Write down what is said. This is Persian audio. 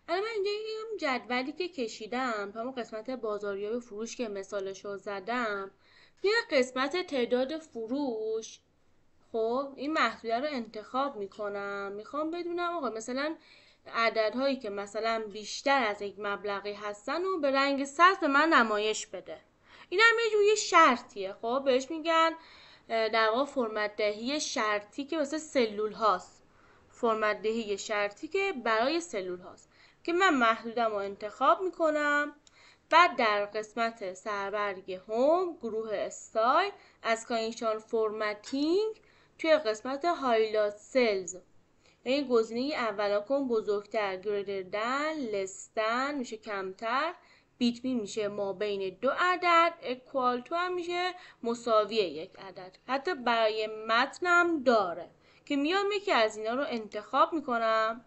الان من اینجا این جدولی که کشیدم، همون قسمت بازاریاب فروش که مثالش رو زدم، توی قسمت تعداد فروش، خب این محدوده رو انتخاب میکنم. میخوام بدونم آقا مثلا عددهایی که مثلا بیشتر از یک مبلغی هستن و به رنگ سبز به من نمایش بده. این هم یه جوری شرطیه، خب بهش میگن در واقع فرمت دهی شرطی که واسه سلول هاست. فرمت دهی شرطی که برای سلول هاست که من محدودم رو انتخاب میکنم. بعد در قسمت سربرگ هوم گروه استایل از کانکشن فرمتینگ توی قسمت هایلایت سلز، یعنی گزینه اولا کن بزرگتر، گریتر دن، لستن میشه کمتر، بیتوین میشه ما بین دو عدد، اکوال تو هم میشه مساوی یک عدد. حتی برای متنم داره که میام یکی از اینا رو انتخاب میکنم